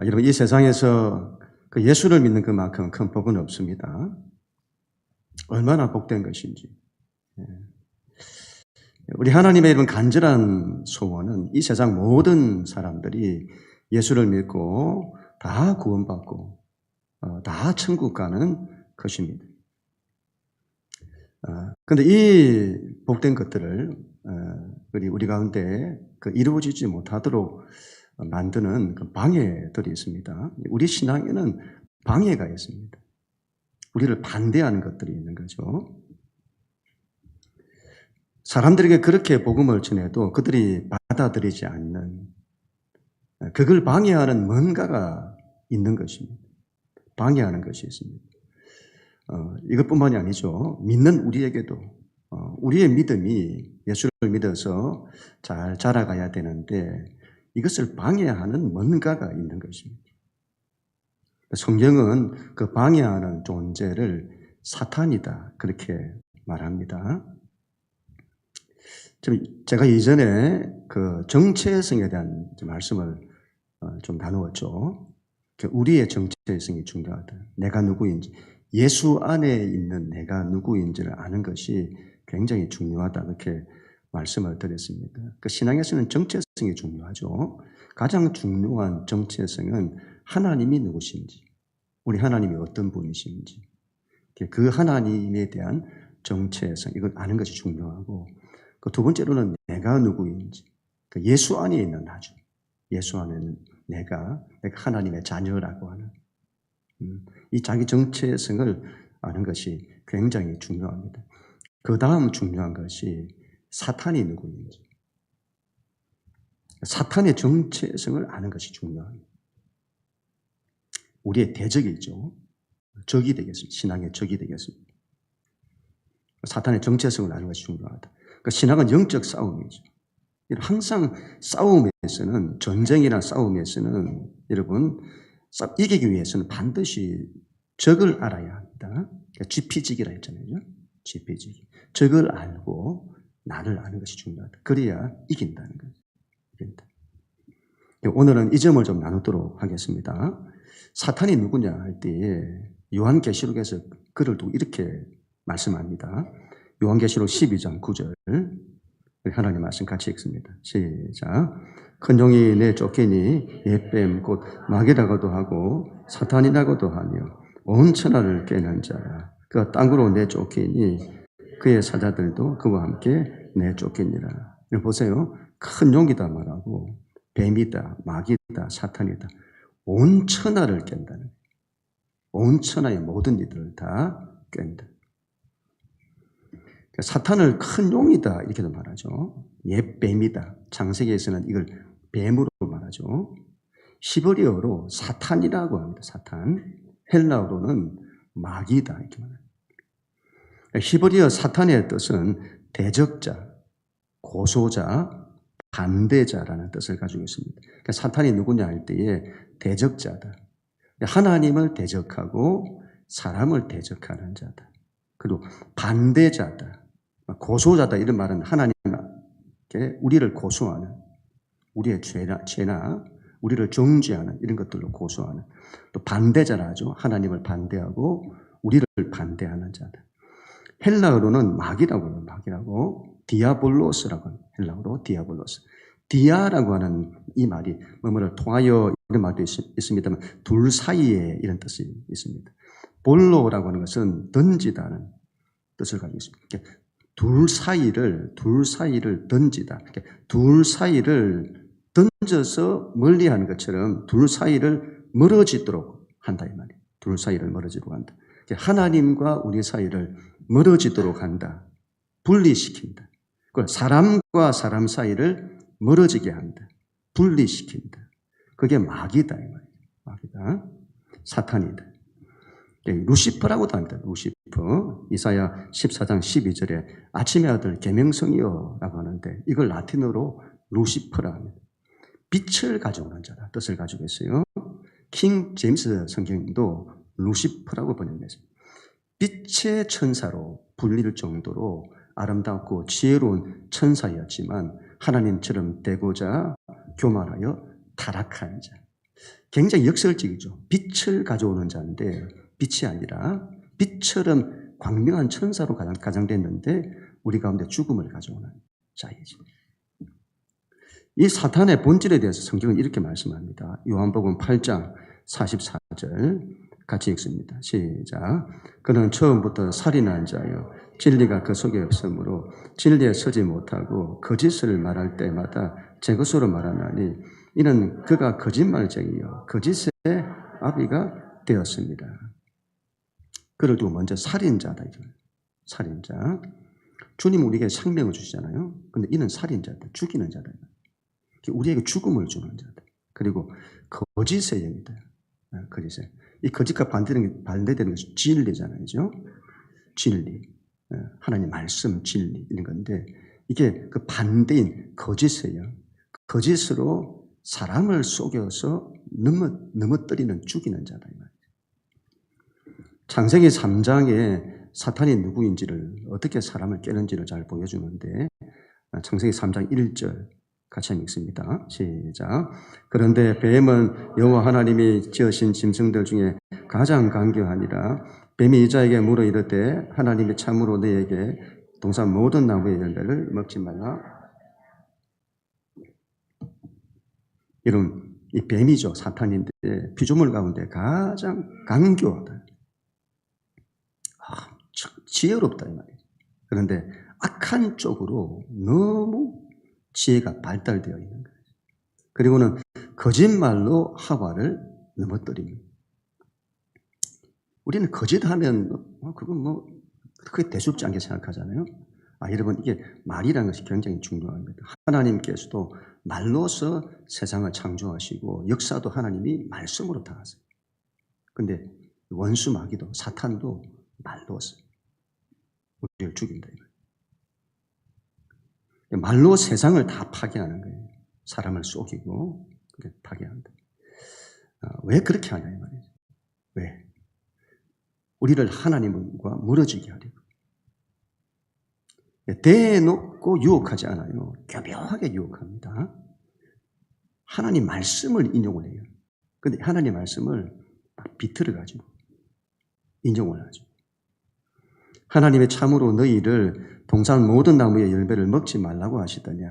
여러분, 이 세상에서 그 예수를 믿는 그만큼 큰 복은 없습니다. 얼마나 복된 것인지. 우리 하나님의 이런 간절한 소원은 이 세상 모든 사람들이 예수를 믿고 다 구원받고 다 천국 가는 것입니다. 그런데 이 복된 것들을 우리 가운데 이루어지지 못하도록 만드는 그 방해들이 있습니다. 우리 신앙에는 방해가 있습니다. 우리를 반대하는 것들이 있는 거죠. 사람들에게 그렇게 복음을 전해도 그들이 받아들이지 않는, 그걸 방해하는 뭔가가 있는 것입니다. 방해하는 것이 있습니다. 이것뿐만이 아니죠. 믿는 우리에게도 우리의 믿음이 예수를 믿어서 잘 자라가야 되는데 이것을 방해하는 뭔가가 있는 것입니다. 성경은 그 방해하는 존재를 사탄이다 그렇게 말합니다. 제가 이전에 그 정체성에 대한 말씀을 좀 나누었죠. 우리의 정체성이 중요하다. 내가 누구인지, 예수 안에 있는 내가 누구인지를 아는 것이 굉장히 중요하다 그렇게 말씀을 드렸습니다. 그 신앙에서는 정체성이 중요하죠. 가장 중요한 정체성은 하나님이 누구신지, 우리 하나님이 어떤 분이신지, 그 하나님에 대한 정체성, 이걸 아는 것이 중요하고, 그 두 번째로는 내가 누구인지, 그 예수 안에 있는 나죠. 예수 안에는 내가 하나님의 자녀라고 하는 이 자기 정체성을 아는 것이 굉장히 중요합니다. 그 다음 중요한 것이 사탄이 누구인지, 사탄의 정체성을 아는 것이 중요합니다. 우리의 대적이죠. 적이 되겠습니다. 신앙의 적이 되겠습니다. 사탄의 정체성을 아는 것이 중요하다. 그러니까 신앙은 영적 싸움이죠. 항상 싸움에서는, 전쟁이나 싸움에서는 여러분 이기기 위해서는 반드시 적을 알아야 합니다. 그러니까 지피지기라 했잖아요. 지피지기. 적을 알고 나를 아는 것이 중요하다. 그래야 이긴다는 거죠. 이긴다. 오늘은 이 점을 좀 나누도록 하겠습니다. 사탄이 누구냐 할 때에 요한계시록에서 그를 두고 이렇게 말씀합니다. 요한계시록 12장 9절 하나님 말씀 같이 읽습니다. 시작. 큰 종이 내 쫓기니 옛뱀 곧 마귀라고도 하고 사탄이라고도 하며 온 천하를 깨는 자라. 그가 땅으로 내쫓기니 그의 사자들도 그와 함께 내쫓기니라. 보세요. 큰 용이다 말하고 뱀이다, 마귀다, 사탄이다. 온 천하를 깬다는, 온 천하의 모든 이들을 다 깬다. 사탄을 큰 용이다 이렇게도 말하죠. 옛뱀이다. 창세기에서는 이걸 뱀으로 말하죠. 히브리어로 사탄이라고 합니다. 사탄. 헬라어로는 마귀다 이렇게 말합니다. 히브리어 사탄의 뜻은 대적자, 고소자, 반대자라는 뜻을 가지고 있습니다. 그러니까 사탄이 누구냐 할 때에 대적자다. 하나님을 대적하고 사람을 대적하는 자다. 그리고 반대자다. 고소자다 이런 말은 하나님께 우리를 고소하는, 우리의 죄나 우리를 정죄하는 이런 것들로 고소하는, 또 반대자라 하죠. 하나님을 반대하고 우리를 반대하는 자다. 헬라어로는 마귀라고 해요. 마귀라고. 디아볼로스라고 합니다. 헬라어로 디아볼로스. 디아라고 하는 이 말이 뭐뭐를 통하여 이런 말도 있습니다만 둘 사이에 이런 뜻이 있습니다. 볼로라고 하는 것은 던지다는 뜻을 가지고 있습니다. 둘 사이를 던지다. 둘 사이를 던져서 멀리하는 것처럼 둘 사이를 멀어지도록 한다 이 말이에요. 둘 사이를 멀어지도록 한다. 하나님과 우리 사이를 멀어지도록 한다. 분리시킨다. 사람과 사람 사이를 멀어지게 한다. 분리시킨다. 그게 마귀다 이 말이에요. 마귀다. 사탄이다. 루시퍼라고도 합니다. 루시퍼. 이사야 14장 12절에 아침의 아들 계명성이여 라고 하는데 이걸 라틴어로 루시퍼라 합니다. 빛을 가져오는 자라 뜻을 가지고 있어요. 킹 제임스 성경도 루시퍼라고 번역했습니다. 빛의 천사로 불릴 정도로 아름답고 지혜로운 천사였지만 하나님처럼 되고자 교만하여 타락한 자. 굉장히 역설적이죠. 빛을 가져오는 자인데 빛이 아니라 빛처럼 광명한 천사로 가장됐는데 우리 가운데 죽음을 가져오는 자이지. 이 사탄의 본질에 대해서 성경은 이렇게 말씀합니다. 요한복음 8장 44절 같이 읽습니다. 시작. 그는 처음부터 살인한 자요 진리가 그 속에 없으므로 진리에 서지 못하고 거짓을 말할 때마다 제 것으로 말하나니 이는 그가 거짓말쟁이요 거짓의 아비가 되었습니다. 그를 두고 먼저 살인자다. 살인자. 주님 우리에게 생명을 주시잖아요. 근데 이는 살인자다. 죽이는 자다. 우리에게 죽음을 주는 자다. 그리고 거짓의 영이다. 거짓의. 이 거짓과 반대되는 것이 진리잖아요. 그죠? 진리. 하나님 말씀 진리 이런 건데 이게 그 반대인 거짓의 영. 거짓으로 사람을 속여서 넘어뜨리는 죽이는 자다. 창세기 3장에 사탄이 누구인지를 어떻게 사람을 깨는지를 잘 보여주는데 창세기 3장 1절 같이 읽습니다. 시작. 그런데 뱀은 여호와 하나님이 지으신 짐승들 중에 가장 간교하니라. 뱀이 여자에게 물어 이르되 하나님이 참으로 너에게 동산 모든 나무의 열매를 먹지 말라. 이런 이 뱀이죠. 사탄인데 피조물 가운데 가장 간교하다. 지혜롭다 이 말이에요. 그런데 악한 쪽으로 너무 지혜가 발달되어 있는 거예요. 그리고는 거짓말로 하와를 넘어뜨립니다. 우리는 거짓하면 그건 그게 대수롭지 않게 생각하잖아요. 여러분 이게 말이라는 것이 굉장히 중요합니다. 하나님께서도 말로서 세상을 창조하시고 역사도 하나님이 말씀으로 다 하세요. 근데 원수 마귀도 사탄도 말로서 우리를 죽인다. 말로 세상을 다 파괴하는 거예요. 사람을 속이고 파괴한다. 왜 그렇게 하냐 이 말이죠. 왜? 우리를 하나님과 멀어지게 하려고. 대놓고 유혹하지 않아요. 교묘하게 유혹합니다. 하나님 말씀을 인용을 해요. 그런데 하나님 말씀을 비틀어 가지고 인용을 하죠. 하나님의 참으로 너희를 동산 모든 나무의 열매를 먹지 말라고 하시더냐.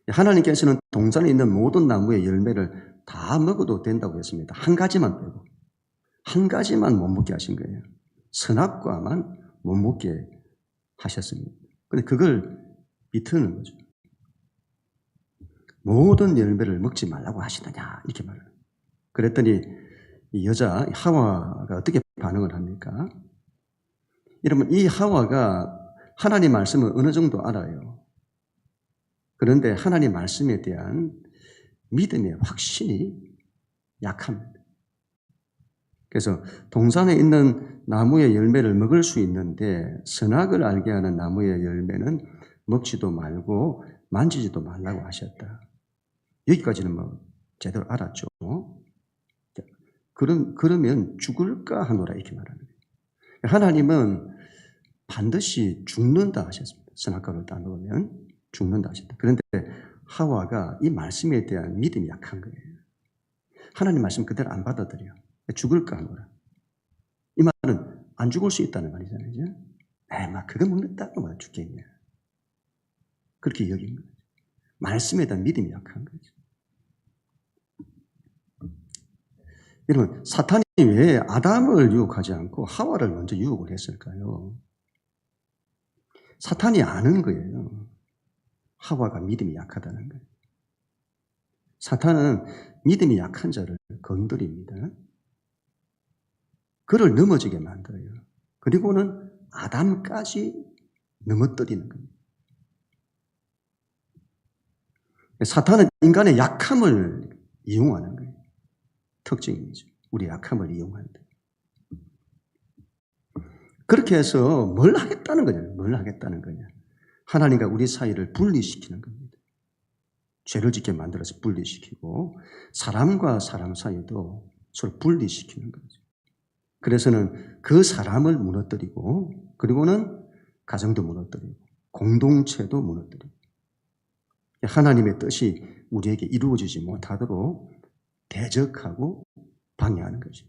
하나님께서는 동산에 있는 모든 나무의 열매를 다 먹어도 된다고 했습니다. 한 가지만 빼고. 한 가지만 못 먹게 하신 거예요. 선악과만 못 먹게 하셨습니다. 그런데 그걸 비트는 거죠. 모든 열매를 먹지 말라고 하시더냐 이렇게 말해요. 그랬더니 이 여자 하와가 어떻게 반응을 합니까? 여러분 이 하와가 하나님 말씀을 어느 정도 알아요. 그런데 하나님 말씀에 대한 믿음의 확신이 약합니다. 그래서 동산에 있는 나무의 열매를 먹을 수 있는데 선악을 알게 하는 나무의 열매는 먹지도 말고 만지지도 말라고 하셨다. 여기까지는 제대로 알았죠. 그러면 죽을까 하노라 이렇게 말하는 거예요. 하나님은 반드시 죽는다 하셨습니다. 선악과를 다 먹으면 죽는다 하셨다. 그런데 하와가 이 말씀에 대한 믿음이 약한 거예요. 하나님 말씀 그대로 안 받아들여. 죽을까 하노라. 이 말은 안 죽을 수 있다는 말이잖아요. 막 그거 먹는다고 말 죽겠냐. 그렇게 여긴 거죠. 말씀에 대한 믿음이 약한 거죠. 여러분, 사탄이 왜 아담을 유혹하지 않고 하와를 먼저 유혹을 했을까요? 사탄이 아는 거예요. 하와가 믿음이 약하다는 거예요. 사탄은 믿음이 약한 자를 건드립니다. 그를 넘어지게 만들어요. 그리고는 아담까지 넘어뜨리는 겁니다. 사탄은 인간의 약함을 이용하는 거예요. 특징이죠. 우리 약함을 이용한다. 그렇게 해서 뭘 하겠다는 거냐? 뭘 하겠다는 거냐? 하나님과 우리 사이를 분리시키는 겁니다. 죄를 짓게 만들어서 분리시키고 사람과 사람 사이도 서로 분리시키는 거죠. 그래서는 그 사람을 무너뜨리고 그리고는 가정도 무너뜨리고 공동체도 무너뜨리고 하나님의 뜻이 우리에게 이루어지지 못하도록 대적하고 방해하는 거죠.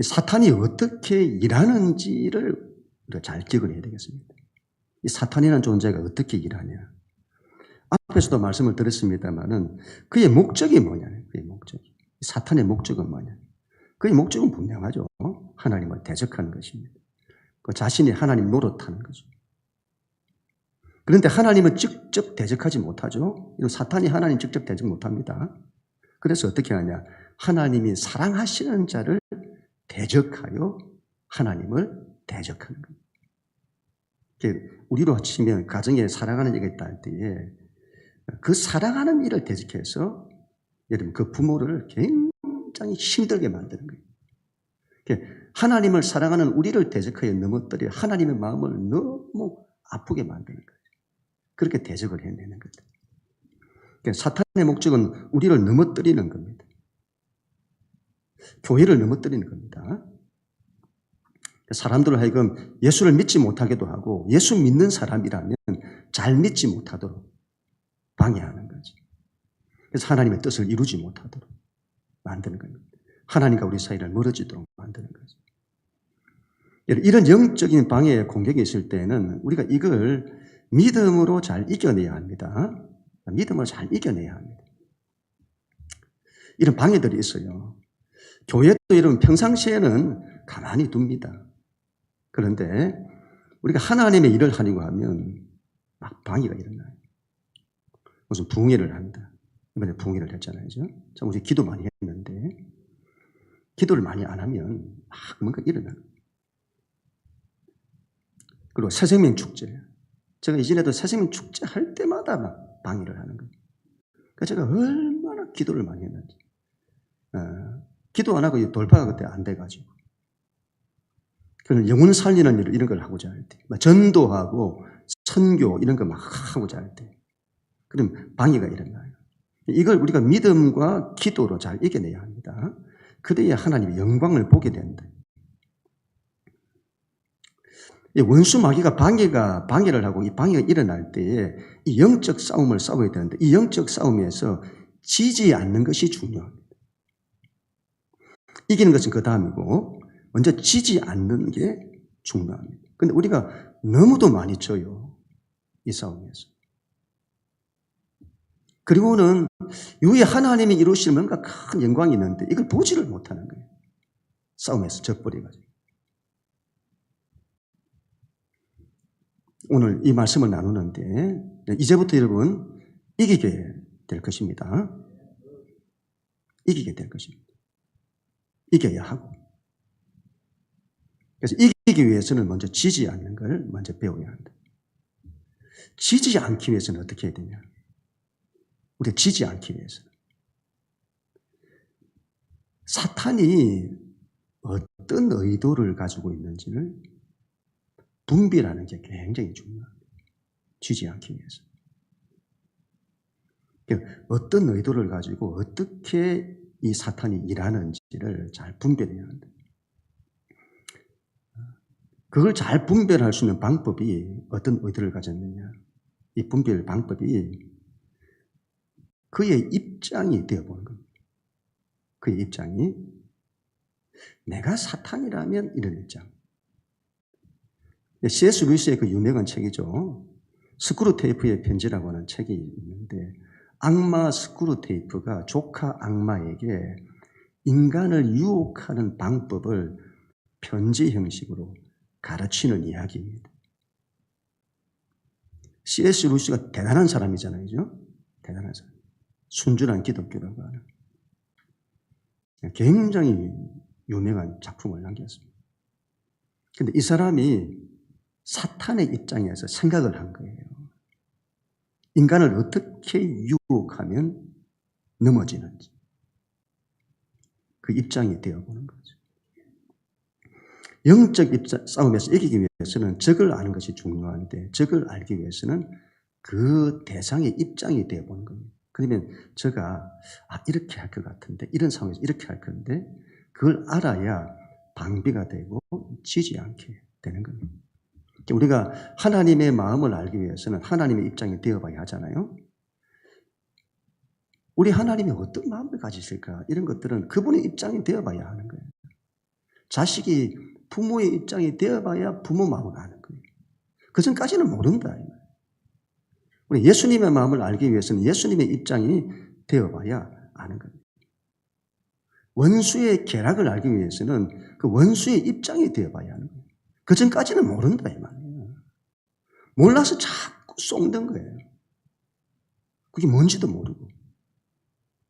사탄이 어떻게 일하는지를 우리가 잘 기억을 해야 되겠습니다. 이 사탄이라는 존재가 어떻게 일하냐. 앞에서도 말씀을 드렸습니다만은 그의 목적이 뭐냐는 그의 목적이. 사탄의 목적은 뭐냐. 그의 목적은 분명하죠. 하나님을 대적하는 것입니다. 그 자신이 하나님 노릇하는 거죠. 그런데 하나님은 직접 대적하지 못하죠. 사탄이 하나님 직접 대적 못합니다. 그래서 어떻게 하냐. 하나님이 사랑하시는 자를 대적하여 하나님을 대적하는 거예요. 우리로 치면 가정에 사랑하는 이가 있다 할 때에 그 사랑하는 일을 대적해서 예를 들면 그 부모를 굉장히 힘들게 만드는 거예요. 하나님을 사랑하는 우리를 대적하여 넘어뜨려 하나님의 마음을 너무 아프게 만드는 거예요. 그렇게 대적을 해내는 거죠. 사탄의 목적은 우리를 넘어뜨리는 겁니다. 교회를 넘어뜨리는 겁니다. 사람들을 하여금 예수를 믿지 못하게도 하고 예수 믿는 사람이라면 잘 믿지 못하도록 방해하는 거지. 그래서 하나님의 뜻을 이루지 못하도록 만드는 겁니다. 하나님과 우리 사이를 멀어지도록 만드는 거죠. 이런 영적인 방해의 공격이 있을 때는 우리가 이걸 믿음으로 잘 이겨내야 합니다. 믿음으로 잘 이겨내야 합니다. 이런 방해들이 있어요. 교회도 여러분 평상시에는 가만히 둡니다. 그런데 우리가 하나님의 일을 하려고 하면 막 방해가 일어나요. 무슨 붕괴를 합니다. 이번에 붕괴를 했잖아요. 참 우리 기도 많이 했는데 기도를 많이 안 하면 막 뭔가 일어나요. 그리고 새생명 축제. 제가 이전에도 새생명 축제 할 때마다 막 방해를 하는 거예요. 그러니까 제가 얼마나 기도를 많이 했는지. 기도 안 하고 돌파가 그때 안 돼가지고. 그런 영혼 살리는 일, 이런 걸 하고자 할 때. 전도하고 선교 이런 거 막 하고자 할 때. 그럼 방해가 일어나요. 이걸 우리가 믿음과 기도로 잘 이겨내야 합니다. 그래야 하나님의 영광을 보게 된다. 원수 마귀가 방해를 하고 이 방해가 일어날 때에 이 영적 싸움을 싸워야 되는데 이 영적 싸움에서 지지 않는 것이 중요합니다. 이기는 것은 그 다음이고 먼저 지지 않는 게 중요합니다. 그런데 우리가 너무도 많이 져요. 이 싸움에서. 그리고는 위에 하나님이 이루시는 뭔가 큰 영광이 있는데 이걸 보지를 못하는 거예요. 싸움에서 져버려가지고. 오늘 이 말씀을 나누는데 이제부터 여러분 이기게 될 것입니다. 이기게 될 것입니다. 이겨야 하고. 그래서 이기기 위해서는 먼저 지지 않는 걸 먼저 배워야 한다. 지지 않기 위해서는 어떻게 해야 되냐? 우리가 지지 않기 위해서는 사탄이 어떤 의도를 가지고 있는지를 분별하는 게 굉장히 중요합니다. 지지 않기 위해서. 어떤 의도를 가지고 어떻게 이 사탄이 일하는지를 잘 분별해야 한다. 그걸 잘 분별할 수 있는 방법이 어떤 의도를 가졌느냐. 이 분별 방법이 그의 입장이 되어보는 겁니다. 그의 입장이 내가 사탄이라면 이런 입장. C.S. 루이스의 그 유명한 책이죠. 스크루테이프의 편지라고 하는 책이 있는데 악마 스크루테이프가 조카 악마에게 인간을 유혹하는 방법을 편지 형식으로 가르치는 이야기입니다. C.S. 루이스가 대단한 사람이잖아요. 대단한 사람. 순전한 기독교라고 하는. 굉장히 유명한 작품을 남겼습니다. 그런데 이 사람이 사탄의 입장에서 생각을 한 거예요. 인간을 어떻게 유혹하면 넘어지는지. 그 입장이 되어보는 거죠. 영적 싸움에서 이기기 위해서는 적을 아는 것이 중요한데 적을 알기 위해서는 그 대상의 입장이 되어보는 겁니다. 그러면 제가 이렇게 할 것 같은데 이런 상황에서 이렇게 할 건데 그걸 알아야 방비가 되고 지지 않게 되는 겁니다. 우리가 하나님의 마음을 알기 위해서는 하나님의 입장이 되어봐야 하잖아요. 우리 하나님이 어떤 마음을 가지실까? 이런 것들은 그분의 입장이 되어봐야 하는 거예요. 자식이 부모의 입장이 되어봐야 부모 마음을 아는 거예요. 그 전까지는 모른다. 우리 예수님의 마음을 알기 위해서는 예수님의 입장이 되어봐야 아는 거예요. 원수의 계략을 알기 위해서는 그 원수의 입장이 되어봐야 하는 거예요. 그 전까지는 모른다 이 말이에요. 몰라서 자꾸 속는 거예요. 그게 뭔지도 모르고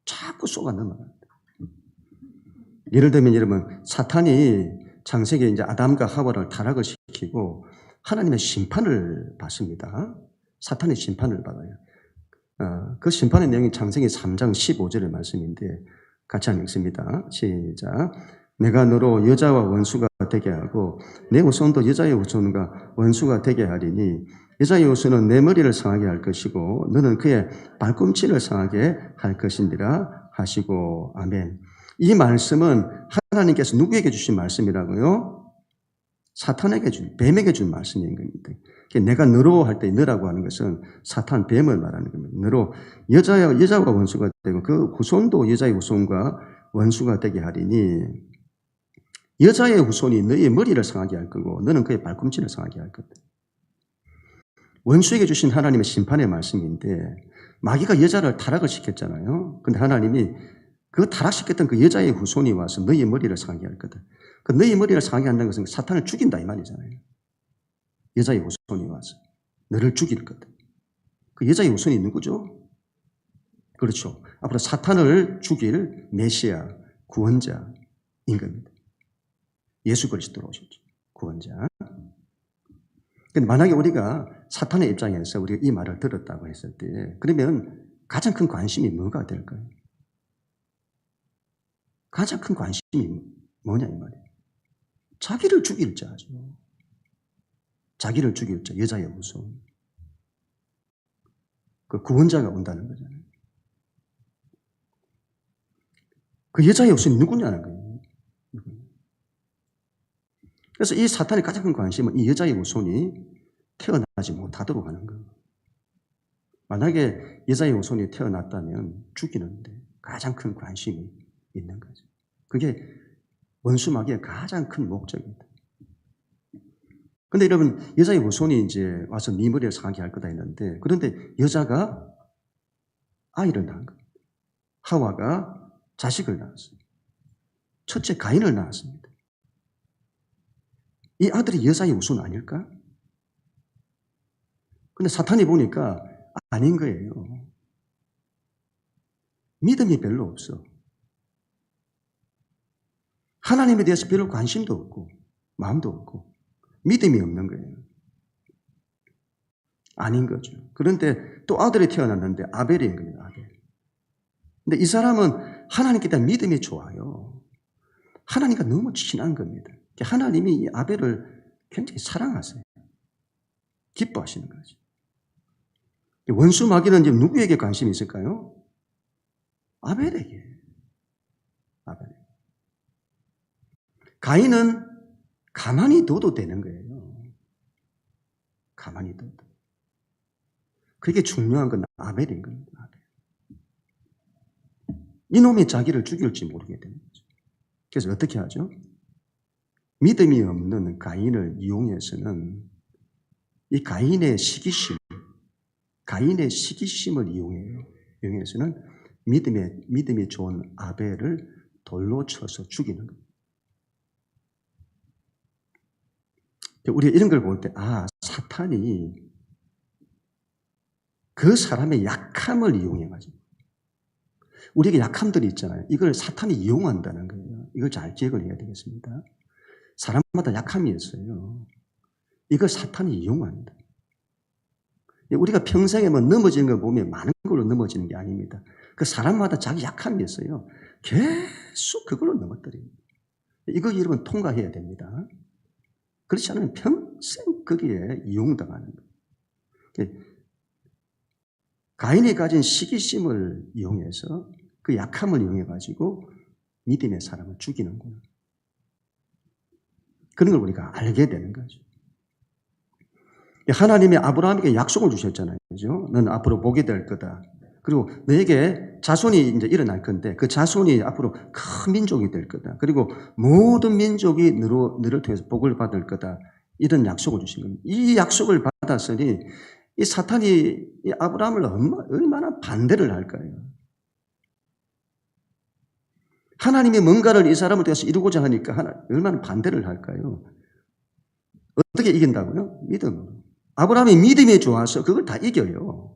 자꾸 쏘가 넘어간다. 예를 들면 여러분, 사탄이 창세기에 이제 아담과 하와를 타락을 시키고 하나님의 심판을 받습니다. 사탄의 심판을 받아요. 그 심판의 내용이 창세기 3장 15절의 말씀인데 같이 한번 읽습니다. 시작. 내가 너로 여자와 원수가 되게 하고 내 후손도 여자의 후손과 원수가 되게 하리니 여자의 후손은 내 머리를 상하게 할 것이고 너는 그의 발꿈치를 상하게 할 것이니라 하시고 아멘. 이 말씀은 하나님께서 누구에게 주신 말씀이라고요? 사탄에게 준, 뱀에게 준 말씀인 겁니다. 내가 너로 할 때 너라고 하는 것은 사탄, 뱀을 말하는 겁니다. 너로 여자와 원수가 되고 그 후손도 여자의 후손과 원수가 되게 하리니 여자의 후손이 너의 머리를 상하게 할 거고 너는 그의 발꿈치를 상하게 할 거다. 원수에게 주신 하나님의 심판의 말씀인데 마귀가 여자를 타락을 시켰잖아요. 근데 하나님이 그 타락시켰던 그 여자의 후손이 와서 너의 머리를 상하게 할 거다. 그 너의 머리를 상하게 한다는 것은 사탄을 죽인다 이 말이잖아요. 여자의 후손이 와서 너를 죽일 거다. 그 여자의 후손이 누구죠? 그렇죠. 앞으로 사탄을 죽일 메시아, 구원자인 겁니다. 예수 그리스도로 오셨죠. 구원자. 근데 만약에 우리가 사탄의 입장에서 우리가 이 말을 들었다고 했을 때 그러면 가장 큰 관심이 뭐가 될까요? 가장 큰 관심이 뭐냐 이 말이에요. 자기를 죽일 자죠. 자기를 죽일 자, 여자의 후손. 그 구원자가 온다는 거잖아요. 그 여자의 후손이 누구냐는 거예요. 그래서 이 사탄의 가장 큰 관심은 이 여자의 후손이 태어나지 못하도록 하는 거예요. 만약에 여자의 후손이 태어났다면 죽이는데 가장 큰 관심이 있는 거죠. 그게 원수 마귀의 가장 큰 목적입니다. 근데 여러분, 여자의 후손이 이제 와서 네 머리를 상하게 할 거다 했는데, 그런데 여자가 아이를 낳은 거예요. 하와가 자식을 낳았어요. 첫째 가인을 낳았습니다. 이 아들이 여자의 후손 아닐까? 근데 사탄이 보니까 아닌 거예요. 믿음이 별로 없어. 하나님에 대해서 별로 관심도 없고 마음도 없고 믿음이 없는 거예요. 아닌 거죠. 그런데 또 아들이 태어났는데 아벨인 거예요. 아벨. 근데 이 사람은 하나님께 대한 믿음이 좋아요. 하나님과 너무 친한 겁니다. 하나님이 이 아벨을 굉장히 사랑하세요. 기뻐하시는 거죠. 원수 마귀는 지금 누구에게 관심이 있을까요? 아벨에게. 아벨. 가인은 가만히 둬도 되는 거예요. 가만히 둬도. 그게 중요한 건 아벨인 겁니다. 아벨. 이놈이 자기를 죽일지 모르게 되는 거죠. 그래서 어떻게 하죠? 믿음이 없는 가인을 이용해서는 이 가인의 시기심을 이용해서는 믿음이 좋은 아벨을 돌로 쳐서 죽이는 겁니다. 우리가 이런 걸 볼 때, 사탄이 그 사람의 약함을 이용해가지고, 우리에게 약함들이 있잖아요. 이걸 사탄이 이용한다는 거예요. 이걸 잘 기억을 해야 되겠습니다. 사람마다 약함이 있어요. 이걸 사탄이 이용한다. 우리가 평생에 넘어지는 걸 보면 많은 걸로 넘어지는 게 아닙니다. 그 사람마다 자기 약함이 있어요. 계속 그걸로 넘어뜨립니다. 이거 여러분 통과해야 됩니다. 그렇지 않으면 평생 거기에 이용당하는 거예요. 가인이 가진 시기심을 이용해서 그 약함을 이용해가지고 믿음의 사람을 죽이는구나. 그런 걸 우리가 알게 되는 거죠. 하나님이 아브라함에게 약속을 주셨잖아요. 그죠? 너는 앞으로 복이 될 거다. 그리고 너에게 자손이 이제 일어날 건데 그 자손이 앞으로 큰 민족이 될 거다. 그리고 모든 민족이 너를 통해서 복을 받을 거다. 이런 약속을 주신 겁니다. 이 약속을 받았으니 이 사탄이 이 아브라함을 얼마나 반대를 할까요? 하나님이 뭔가를 이 사람을 통해서 이루고자 하니까 얼마나 반대를 할까요? 어떻게 이긴다고요? 믿음으로. 아브라함이 믿음이 좋아서 그걸 다 이겨요.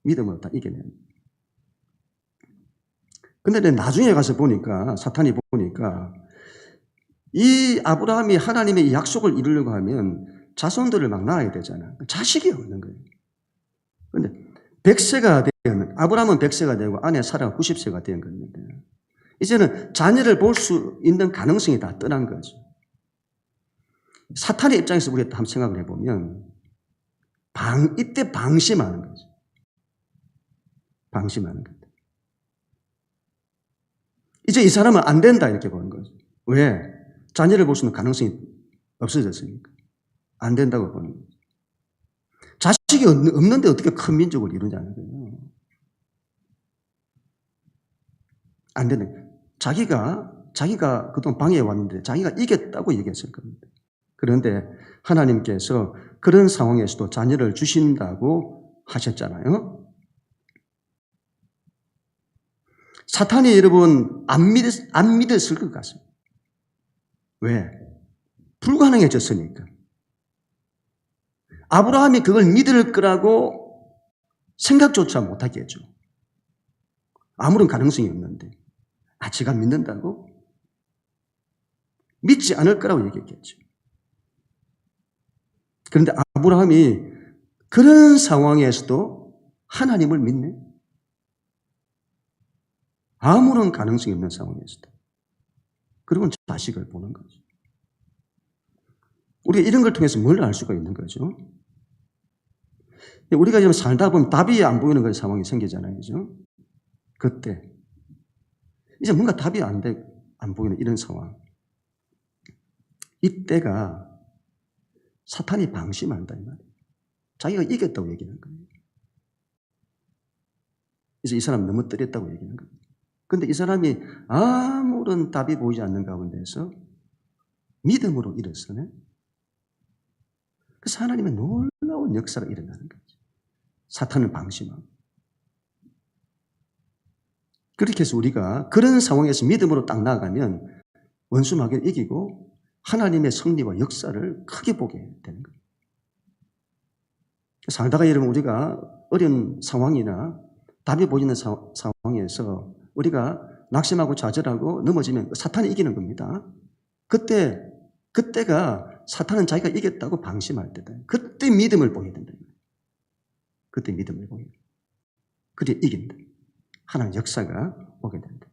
믿음으로 다 이겨내요. 근데 나중에 가서 보니까, 사탄이 보니까, 이 아브라함이 하나님의 약속을 이루려고 하면 자손들을 막 낳아야 되잖아. 자식이 없는 거예요. 근데 100세가 되면, 아브라함은 100세가 되고 아내 사라가 90세가 된 겁니다. 이제는 자녀를 볼 수 있는 가능성이 다 떠난 거죠. 사탄의 입장에서 우리가 한번 생각을 해보면, 이때 방심하는 거죠. 방심하는 거죠. 이제 이 사람은 안 된다 이렇게 보는 거죠. 왜? 자녀를 볼 수 있는 가능성이 없어졌으니까. 안 된다고 보는 거죠. 자식이 없는데 어떻게 큰 민족을 이루냐는 거예요. 안 되는 거예요. 자기가 그동안 방해해 왔는데 자기가 이겼다고 얘기했을 겁니다. 그런데 하나님께서 그런 상황에서도 자녀를 주신다고 하셨잖아요. 사탄이 여러분 안 믿었을 것 같습니다. 왜? 불가능해졌으니까. 아브라함이 그걸 믿을 거라고 생각조차 못하겠죠. 아무런 가능성이 없는데. 제가 믿는다고? 믿지 않을 거라고 얘기했겠죠. 그런데 아브라함이 그런 상황에서도 하나님을 믿네. 아무런 가능성이 없는 상황에서도. 그리고 자식을 보는 거죠. 우리가 이런 걸 통해서 뭘 알 수가 있는 거죠? 우리가 지금 살다 보면 답이 안 보이는 그런 상황이 생기잖아요. 그죠? 그때. 이제 뭔가 답이 안 보이는 이런 상황. 이때가 사탄이 방심한다, 이 말이에요. 자기가 이겼다고 얘기하는 거예요. 그래서 이 사람 넘어뜨렸다고 얘기하는 거예요. 근데 이 사람이 아무런 답이 보이지 않는 가운데서 믿음으로 일어서네. 그래서 하나님의 놀라운 역사가 일어나는 거죠. 사탄을 방심하고. 그렇게 해서 우리가 그런 상황에서 믿음으로 딱 나아가면 원수 마귀를 이기고 하나님의 승리와 역사를 크게 보게 되는 거예요. 살다가 여러분 우리가 어려운 상황이나 답이 보이는 상황에서 우리가 낙심하고 좌절하고 넘어지면 사탄이 이기는 겁니다. 그때가 사탄은 자기가 이겼다고 방심할 때다. 그때 믿음을 보여야 된다. 그때 믿음을 보여야 된다. 그때 이긴다. 하나님 역사가 오게 된다.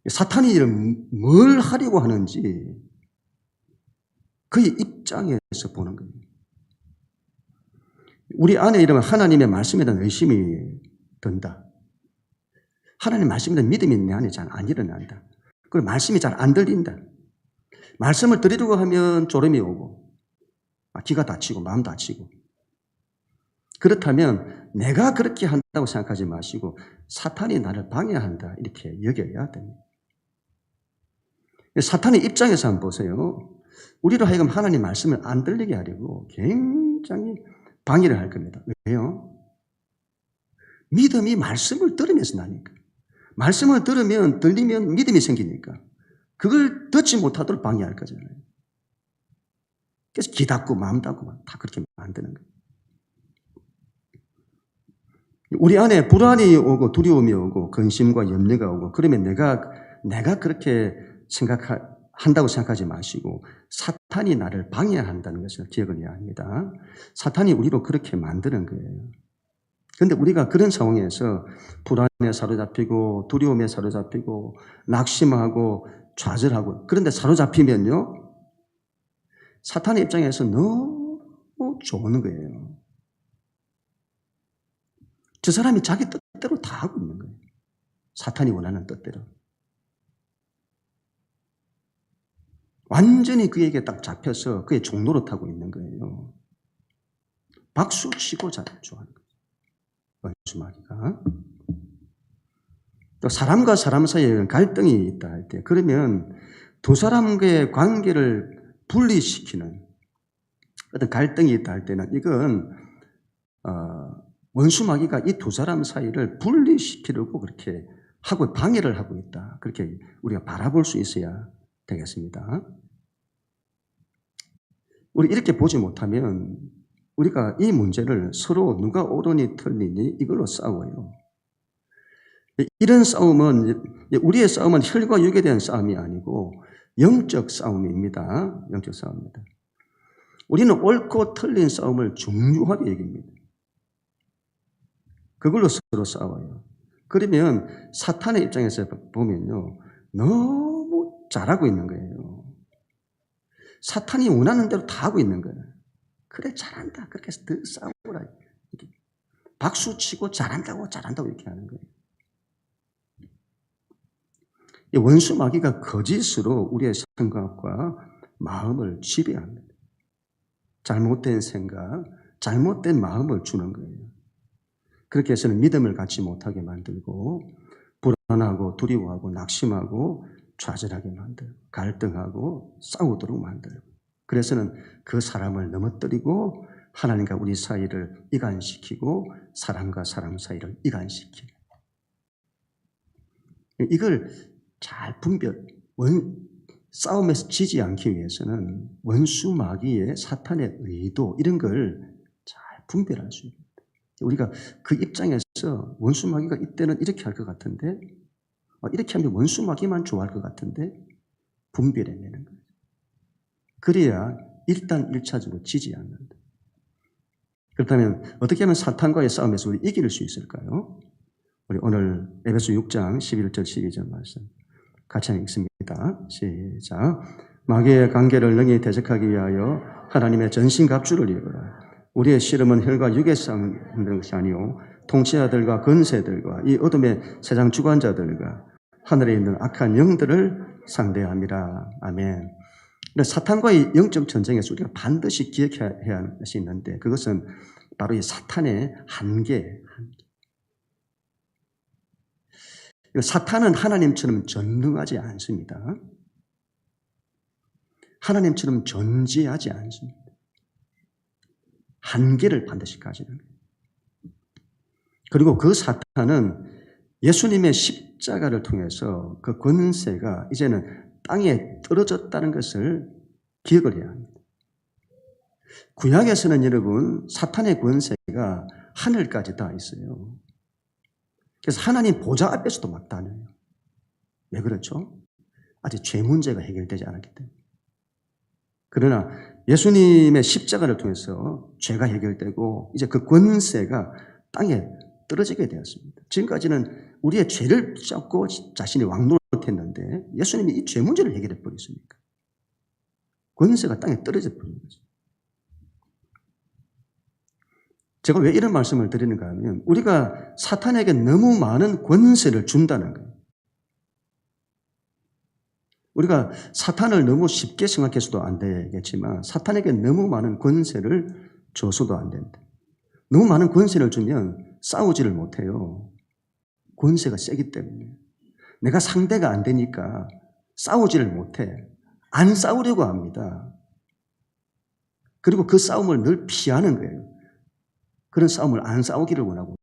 사탄이 뭘 하려고 하는지 그의 입장에서 보는 겁니다. 우리 안에 이러면 하나님의 말씀에 대한 의심이 든다. 하나님 말씀에 대한 믿음이 내 안에 잘 안 일어난다. 그리고 말씀이 잘 안 들린다. 말씀을 드리려고 하면 졸음이 오고 기가 다치고 마음 다치고. 그렇다면 내가 그렇게 한다고 생각하지 마시고 사탄이 나를 방해한다 이렇게 여겨야 됩니다. 사탄의 입장에서 한번 보세요. 우리로 하여금 하나님 말씀을 안 들리게 하려고 굉장히 방해를 할 겁니다. 왜요? 믿음이 말씀을 들으면서 나니까. 말씀을 들리면 믿음이 생기니까. 그걸 듣지 못하도록 방해할 거잖아요. 그래서 기 닫고 마음 닫고 다 그렇게 만드는 거예요. 우리 안에 불안이 오고 두려움이 오고 근심과 염려가 오고 그러면 내가 그렇게 한다고 생각하지 마시고 사탄이 나를 방해한다는 것을 기억을 해야 합니다. 사탄이 우리로 그렇게 만드는 거예요. 그런데 우리가 그런 상황에서 불안에 사로잡히고 두려움에 사로잡히고 낙심하고 좌절하고 그런데 사로잡히면요. 사탄의 입장에서 너무 좋은 거예요. 저 사람이 자기 뜻대로 다 하고 있는 거예요. 사탄이 원하는 뜻대로. 완전히 그에게 딱 잡혀서 그의 종로로 타고 있는 거예요. 박수 치고 좋아하는 거예요. 원수마귀가. 또 사람과 사람 사이에 갈등이 있다 할 때, 그러면 두 사람과의 관계를 분리시키는 어떤 갈등이 있다 할 때는 이건 원수마귀가 이 두 사람 사이를 분리시키려고 그렇게 하고 방해를 하고 있다. 그렇게 우리가 바라볼 수 있어야 되겠습니다. 우리 이렇게 보지 못하면 우리가 이 문제를 서로 누가 옳으니 틀리니 이걸로 싸워요. 이런 싸움은, 우리의 싸움은 혈과 육에 대한 싸움이 아니고 영적 싸움입니다. 영적 싸움입니다. 우리는 옳고 틀린 싸움을 중요하게 여깁니다. 그걸로 서로 싸워요. 그러면 사탄의 입장에서 보면요, 너무 잘하고 있는 거예요. 사탄이 원하는 대로 다 하고 있는 거예요. 그래, 잘한다. 그렇게 해서 더 싸우라. 박수 치고 잘한다고 이렇게 하는 거예요. 이 원수 마귀가 거짓으로 우리의 생각과 마음을 지배합니다. 잘못된 생각, 잘못된 마음을 주는 거예요. 그렇게 해서는 믿음을 갖지 못하게 만들고 불안하고 두려워하고 낙심하고 좌절하게 만들고 갈등하고 싸우도록 만들고, 그래서는 그 사람을 넘어뜨리고 하나님과 우리 사이를 이간시키고 사람과 사람 사이를 이간시키고, 이걸 잘 싸움에서 지지 않기 위해서는 원수 마귀의 사탄의 의도 이런 걸 잘 분별할 수 있습니다. 우리가 그 입장에서 원수 마귀가 이때는 이렇게 할 것 같은데, 이렇게 하면 원수 마귀만 좋아할 것 같은데 분별해내는 거예요. 그래야 일단 1차적으로 지지 않는다. 그렇다면 어떻게 하면 사탄과의 싸움에서 우리 이길 수 있을까요? 우리 오늘 에베소 6장 11절 12절 말씀 같이 읽습니다. 시작. 마귀의 관계를 능히 대적하기 위하여 하나님의 전신갑주를 입어라. 우리의 씨름은 혈과 육의 싸움인 것이 아니요 통치자들과 권세들과 이 어둠의 세상 주관자들과 하늘에 있는 악한 영들을 상대함이라. 아멘. 사탄과의 영적 전쟁에서 우리가 반드시 기억해야 할 것이 있는데, 그것은 바로 이 사탄의 한계. 사탄은 하나님처럼 전능하지 않습니다. 하나님처럼 존재하지 않습니다. 한계를 반드시 가지는 거예요. 그리고 그 사탄은 예수님의 십자가를 통해서 그 권세가 이제는 땅에 떨어졌다는 것을 기억을 해야 합니다. 구약에서는 여러분, 사탄의 권세가 하늘까지 다 있어요. 그래서 하나님 보좌 앞에서도 막 다녀요. 왜 그렇죠? 아직 죄 문제가 해결되지 않았기 때문에. 그러나 예수님의 십자가를 통해서 죄가 해결되고 이제 그 권세가 땅에 떨어지게 되었습니다. 지금까지는 우리의 죄를 잡고 자신이 왕노릇했는데 예수님이 이 죄 문제를 해결해 버렸으니까 권세가 땅에 떨어져 버린 거죠. 제가 왜 이런 말씀을 드리는가 하면 우리가 사탄에게 너무 많은 권세를 준다는 거예요. 우리가 사탄을 너무 쉽게 생각해서도 안 되겠지만 사탄에게 너무 많은 권세를 줘서도 안 된다. 너무 많은 권세를 주면 싸우지를 못해요. 권세가 세기 때문에. 내가 상대가 안 되니까 싸우지를 못해. 안 싸우려고 합니다. 그리고 그 싸움을 늘 피하는 거예요. 그런 싸움을 안 싸우기를 원하고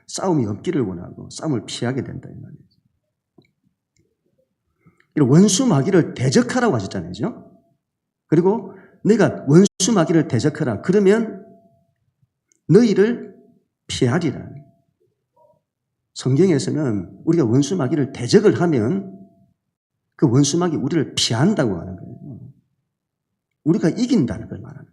싸움이 없기를 원하고 싸움을 피하게 된다 이 말이에요. 원수 마귀를 대적하라고 하셨잖아요. 그리고 너희가 원수 마귀를 대적하라. 그러면 너희를 피하리라. 성경에서는 우리가 원수 마귀를 대적을 하면 그 원수 마귀 우리를 피한다고 하는 거예요. 우리가 이긴다는 걸 말하는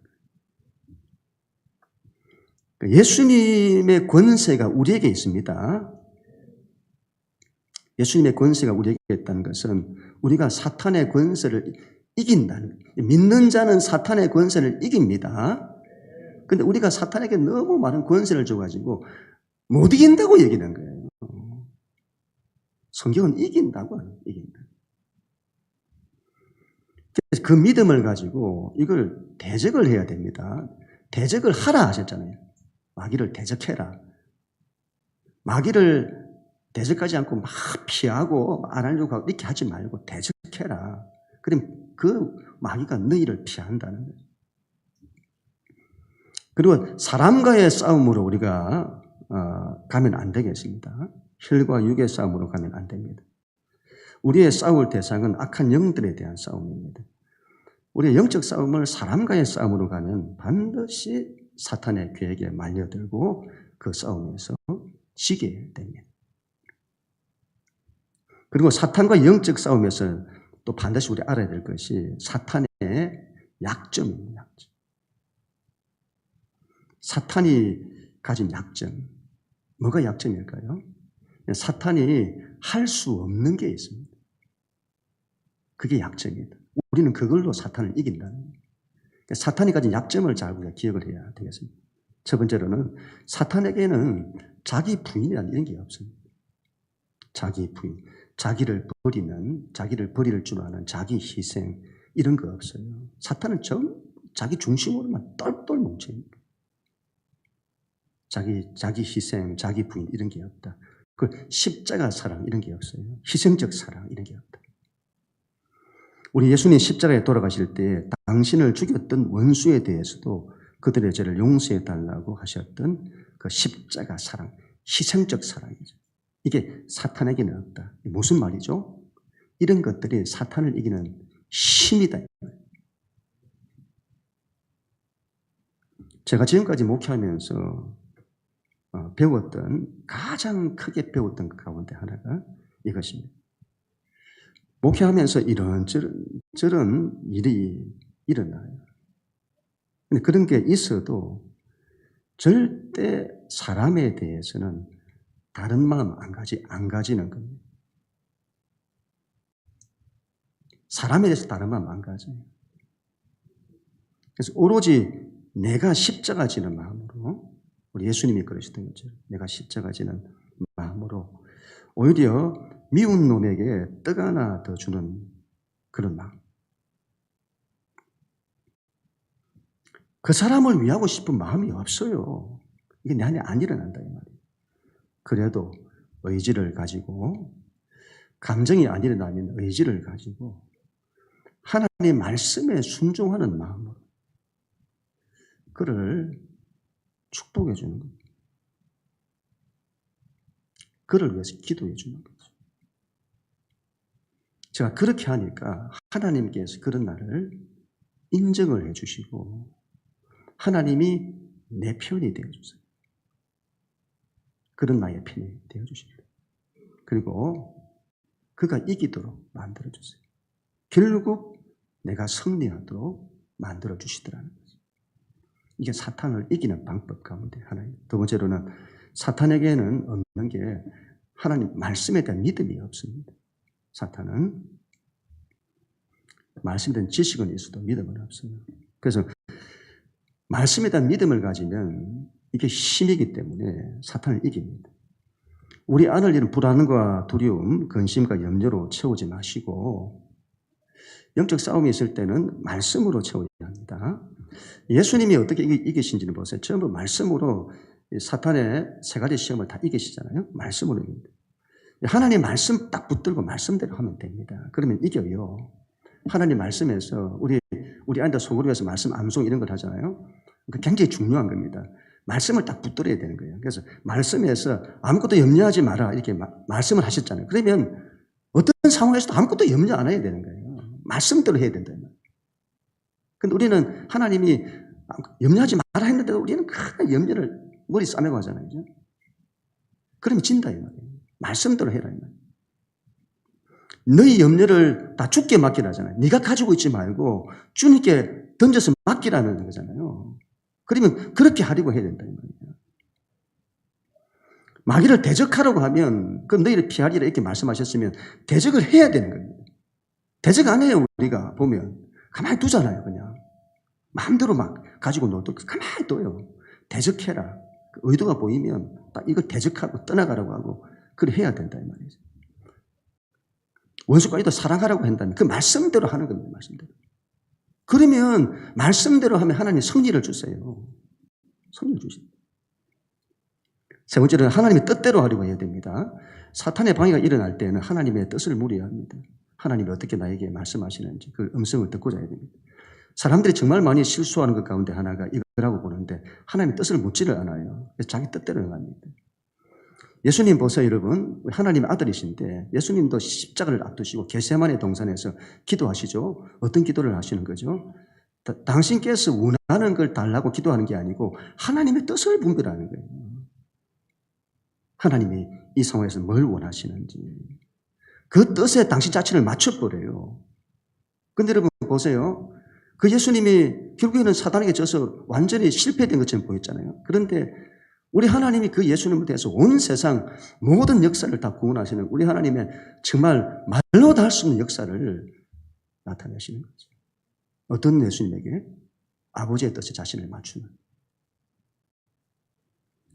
거예요. 예수님의 권세가 우리에게 있습니다. 예수님의 권세가 우리에게 있다는 것은 우리가 사탄의 권세를 이긴다는 거예요. 믿는 자는 사탄의 권세를 이깁니다. 그런데 우리가 사탄에게 너무 많은 권세를 줘가지고 못 이긴다고 얘기하는 거예요. 성경은 이긴다고 해요. 이긴다. 그래서 그 믿음을 가지고 이걸 대적을 해야 됩니다. 대적을 하라 하셨잖아요. 마귀를 대적해라. 마귀를 대적하지 않고 막 피하고 안 하려고 하고 이렇게 하지 말고 대적해라. 그럼 그 마귀가 너희를 피한다는 거예요. 그리고 사람과의 싸움으로 우리가 가면 안 되겠습니다. 혈과 육의 싸움으로 가면 안 됩니다. 우리의 싸울 대상은 악한 영들에 대한 싸움입니다. 우리의 영적 싸움을 사람과의 싸움으로 가면 반드시 사탄의 계획에 말려들고 그 싸움에서 지게 됩니다. 그리고 사탄과 영적 싸움에서 또 반드시 우리 알아야 될 것이 사탄의 약점입니다. 약점. 사탄이 가진 약점. 뭐가 약점일까요? 사탄이 할 수 없는 게 있습니다. 그게 약점입니다. 우리는 그걸로 사탄을 이긴다는 거예요. 사탄이 가진 약점을 잘 우리가 기억을 해야 되겠습니다. 첫 번째로는 사탄에게는 자기 부인이라는 이런 게 없습니다. 자기 부인, 자기를 버릴 줄 아는 자기 희생 이런 거 없어요. 사탄은 전 자기 중심으로만 똘똘 뭉쳐있는 거예요. 자기 희생, 자기 부인 이런 게 없다. 그 십자가 사랑 이런 게 없어요. 희생적 사랑 이런 게 없다. 우리 예수님 십자가에 돌아가실 때 당신을 죽였던 원수에 대해서도 그들의 죄를 용서해 달라고 하셨던 그 십자가 사랑, 희생적 사랑이죠. 이게 사탄에게는 없다. 무슨 말이죠? 이런 것들이 사탄을 이기는 힘이다. 제가 지금까지 목회하면서 가장 크게 배웠던 것 가운데 하나가 이것입니다. 목회하면서 이런저런 일이 일어나요. 근데 그런 게 있어도 절대 사람에 대해서는 다른 마음 안 가지는 겁니다. 사람에 대해서 다른 마음 안 가져요. 그래서 오로지 내가 십자가 지는 마음으로 우리 예수님이 그러셨던 거죠. 내가 십자가 지는 마음으로 오히려 미운 놈에게 떡 하나 더 주는 그런 마음. 그 사람을 위하고 싶은 마음이 없어요. 이게 내 안에 안 일어난다 이 말이에요. 그래도 의지를 가지고 감정이 안 일어나면 의지를 가지고 하나님의 말씀에 순종하는 마음으로 그를 축복해 주는 거예요. 그를 위해서 기도해 주는 거죠. 제가 그렇게 하니까 하나님께서 그런 나를 인정을 해 주시고 하나님이 내 편이 되어 주세요. 그런 나의 편이 되어 주십니다. 그리고 그가 이기도록 만들어 주세요. 결국 내가 승리하도록 만들어 주시더라는 거죠. 이게 사탄을 이기는 방법 가운데 하나예요. 두 번째로는 사탄에게는 없는 게 하나님 말씀에 대한 믿음이 없습니다. 사탄은 말씀에 대한 지식은 있어도 믿음은 없어요. 그래서 말씀에 대한 믿음을 가지면 이게 힘이기 때문에 사탄을 이깁니다. 우리 안을 이런 불안과 두려움, 근심과 염려로 채우지 마시고 영적 싸움이 있을 때는 말씀으로 채워야 합니다. 예수님이 어떻게 이기신지는 보세요. 전부 말씀으로 사탄의 세 가지 시험을 다 이기시잖아요. 말씀으로 이깁니다. 하나님 말씀 딱 붙들고 말씀대로 하면 됩니다. 그러면 이겨요. 하나님 말씀에서 우리 안에 소그룹에서 말씀 암송 이런 걸 하잖아요. 굉장히 중요한 겁니다. 말씀을 딱 붙들어야 되는 거예요. 그래서 말씀에서 아무것도 염려하지 마라 이렇게 말씀을 하셨잖아요. 그러면 어떤 상황에서도 아무것도 염려 안 해야 되는 거예요. 말씀대로 해야 된다. 그런데 우리는 하나님이 염려하지 마라 했는데도 우리는 큰 염려를 머리 싸매고 하잖아요. 그죠? 그러면 진다 이 말이에요. 말씀대로 해라 이 말이에요. 너희 염려를 다 주께 맡기라잖아요. 네가 가지고 있지 말고 주님께 던져서 맡기라는 거잖아요. 그러면 그렇게 하려고 해야 된다 이 말이에요. 마귀를 대적하라고 하면 그럼 너희를 피하리라 이렇게 말씀하셨으면 대적을 해야 되는 겁니다. 대적 안 해요. 우리가 보면 가만히 두잖아요. 그냥 마음대로 막 가지고 놀도 가만히 둬요. 대적해라. 의도가 보이면 딱 이걸 대적하고 떠나가라고 하고 그래 해야 된다 이 말이죠. 원수까지도 사랑하라고 한다면 그 말씀대로 하는 겁니다. 말씀대로. 그러면 말씀대로 하면 하나님 승리를 주세요. 승리를 주세요. 세 번째는 하나님의 뜻대로 하려고 해야 됩니다. 사탄의 방해가 일어날 때는 하나님의 뜻을 물어야 합니다. 하나님이 어떻게 나에게 말씀하시는지 그 음성을 듣고자 해야 됩니다. 사람들이 정말 많이 실수하는 것 가운데 하나가 이거라고 보는데 하나님의 뜻을 묻지를 않아요. 자기 뜻대로 행합니다. 예수님 보세요, 여러분. 하나님의 아들이신데 예수님도 십자가를 앞두시고 겟세마네 동산에서 기도하시죠. 어떤 기도를 하시는 거죠? 당신께서 원하는 걸 달라고 기도하는 게 아니고 하나님의 뜻을 분별하는 거예요. 하나님이 이 상황에서 뭘 원하시는지 그 뜻에 당신 자신을 맞춰버려요. 근데 여러분 보세요. 그 예수님이 결국에는 사단에게 져서 완전히 실패된 것처럼 보였잖아요. 그런데 우리 하나님이 그 예수님에 대해서 온 세상 모든 역사를 다 구원하시는 우리 하나님의 정말 말로 다 할 수 없는 역사를 나타내시는 거죠. 어떤 예수님에게? 아버지의 뜻에 자신을 맞추는.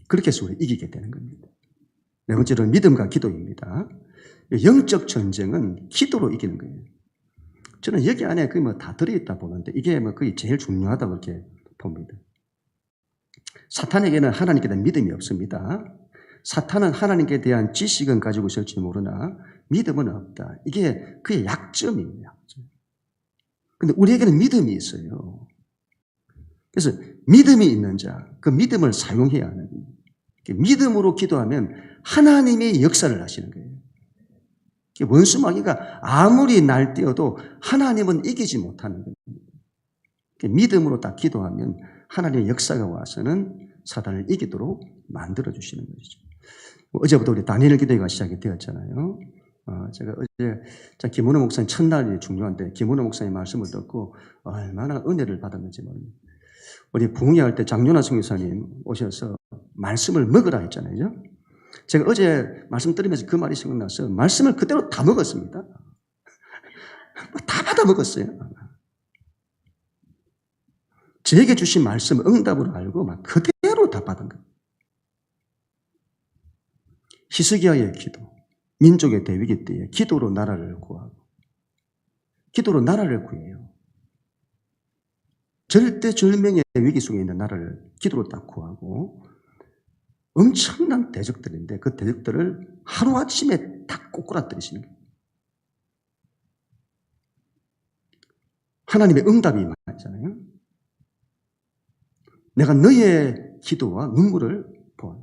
그렇게 해서 우리 이기게 되는 겁니다. 네 번째로는 믿음과 기도입니다. 영적 전쟁은 기도로 이기는 거예요. 저는 여기 안에 거의 다 들어있다 보는데 이게 거의 제일 중요하다고 이렇게 봅니다. 사탄에게는 하나님께 대한 믿음이 없습니다. 사탄은 하나님께 대한 지식은 가지고 있을지 모르나 믿음은 없다. 이게 그의 약점이에요. 그런데 우리에게는 믿음이 있어요. 그래서 믿음이 있는 자, 그 믿음을 사용해야 하는 거예요. 믿음으로 기도하면 하나님이 역사를 하시는 거예요. 원수 마귀가 아무리 날뛰어도 하나님은 이기지 못하는 겁니다. 믿음으로 딱 기도하면 하나님의 역사가 와서는 사단을 이기도록 만들어주시는 것이죠. 어제부터 우리 다니엘 기도회가 시작이 되었잖아요. 제가 어제 김은호 목사님 첫날이 중요한데 김은호 목사님 말씀을 듣고 얼마나 은혜를 받았는지 모릅니다. 우리 부흥회할 때 장윤아 선교사님 오셔서 말씀을 먹으라 했잖아요. 제가 어제 말씀 들으면서 그 말이 생각나서 말씀을 그대로 다 먹었습니다. 다 받아 먹었어요. 저에게 주신 말씀 응답으로 알고 막 그대로 다 받은 거예요. 히스기야의 기도, 민족의 대위기 때에 기도로 나라를 구하고 기도로 나라를 구해요. 절대절명의 위기 속에 있는 나라를 기도로 딱 구하고 엄청난 대적들인데 그 대적들을 하루아침에 딱 꼬꾸라뜨리시는 거예요. 하나님의 응답이 임하잖아요. 내가 너의 기도와 눈물을 보아.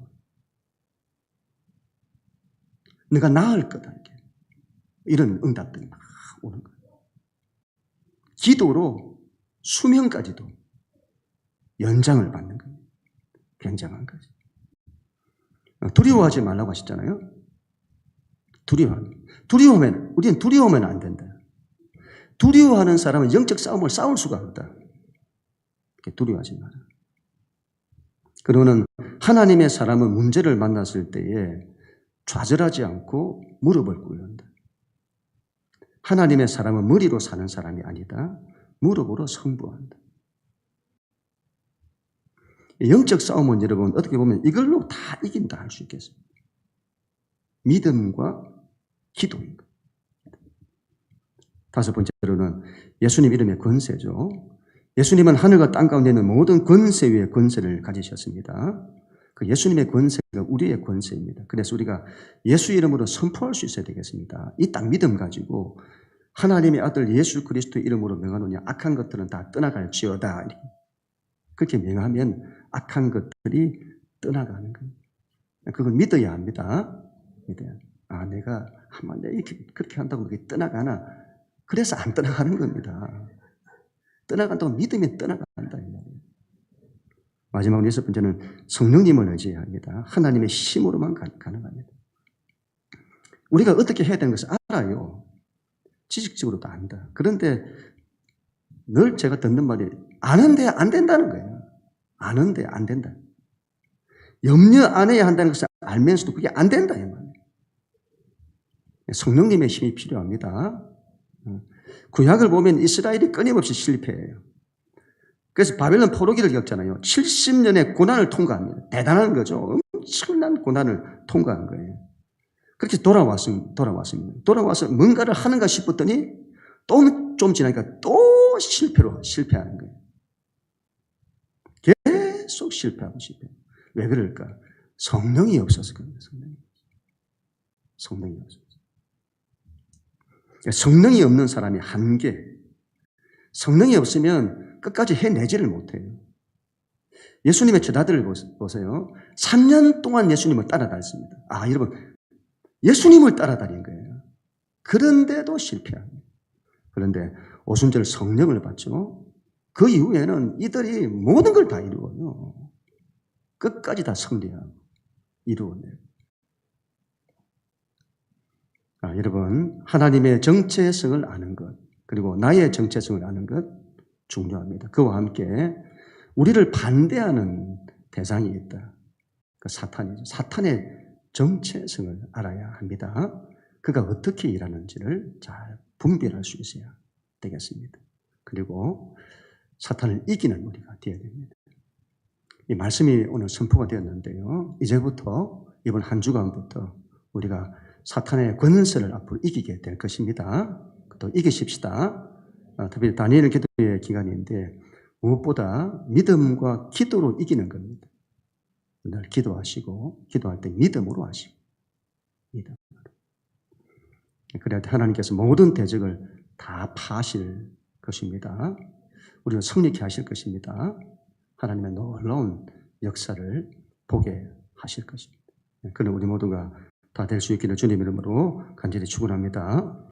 내가 나을 거다. 이런 응답들이 막 오는 거예요. 기도로 수명까지도 연장을 받는 거예요. 굉장한 거죠. 두려워하지 말라고 하셨잖아요. 두려워하면 우리는 두려워하면 안 된다. 두려워하는 사람은 영적 싸움을 싸울 수가 없다. 두려워하지 마라. 그러고는 하나님의 사람은 문제를 만났을 때에 좌절하지 않고 무릎을 꿇는다. 하나님의 사람은 머리로 사는 사람이 아니다. 무릎으로 승부한다. 영적 싸움은 여러분 어떻게 보면 이걸로 다 이긴다 할 수 있겠습니다. 믿음과 기도입니다. 다섯 번째로는 예수님 이름의 권세죠. 예수님은 하늘과 땅 가운데 있는 모든 권세 위에 권세를 가지셨습니다. 그 예수님의 권세가 우리의 권세입니다. 그래서 우리가 예수 이름으로 선포할 수 있어야 되겠습니다. 이 딱 믿음 가지고 하나님의 아들 예수 그리스도 이름으로 명하노니 악한 것들은 다 떠나갈지어다. 그렇게 명하면 악한 것들이 떠나가는 거예요. 그걸 믿어야 합니다. 믿어야. 내가 한번 그렇게 한다고 그게 떠나가나? 그래서 안 떠나가는 겁니다. 떠나간다고 믿으면 떠나간다. 마지막으로 여섯 번째는 성령님을 의지해야 합니다. 하나님의 힘으로만 가능합니다. 우리가 어떻게 해야 되는 것을 알아요. 지식적으로도 안다. 그런데 늘 제가 듣는 말이 아는데 안 된다는 거예요. 아는데 안 된다. 염려 안 해야 한다는 것을 알면서도 그게 안 된다. 이 말이에요. 성령님의 힘이 필요합니다. 구약을 보면 이스라엘이 끊임없이 실패해요. 그래서 바벨론 포로기를 겪잖아요. 70년의 고난을 통과합니다. 대단한 거죠. 엄청난 고난을 통과한 거예요. 그렇게 돌아왔습니다. 돌아와서 뭔가를 하는가 싶었더니 또 좀 지나니까 또 실패하는 거예요. 계속 실패하고. 왜 그럴까? 성령이 없어서 그런 거예요. 성령이 없어서. 성령이 없는 사람이 한계. 성령이 없으면 끝까지 해내지를 못해요. 예수님의 제자들을 보세요. 3년 동안 예수님을 따라다녔습니다. 여러분, 예수님을 따라다닌 거예요. 그런데도 실패합니다. 그런데 오순절 성령을 받죠. 그 이후에는 이들이 모든 걸 다 이루어요. 끝까지 다 승리하고 이루어내요. 여러분, 하나님의 정체성을 아는 것, 그리고 나의 정체성을 아는 것 중요합니다. 그와 함께 우리를 반대하는 대상이 있다. 그 사탄이죠. 사탄의 정체성을 알아야 합니다. 그가 어떻게 일하는지를 잘 분별할 수 있어야 되겠습니다. 그리고 사탄을 이기는 우리가 되어야 됩니다. 이 말씀이 오늘 선포가 되었는데요. 이제부터 이번 한 주간부터 우리가 사탄의 권세를 앞으로 이기게 될 것입니다. 또 이기십시다. 특히 다니엘 기도의 기간인데 무엇보다 믿음과 기도로 이기는 겁니다. 늘 기도하시고 기도할 때 믿음으로 하시고 믿음으로. 그래야 하나님께서 모든 대적을 다 파하실 것입니다. 우리를 승리케 하실 것입니다. 하나님의 놀라운 역사를 보게 하실 것입니다. 그는 우리 모두가 다 될 수 있기를 주님 이름으로 간절히 축원합니다.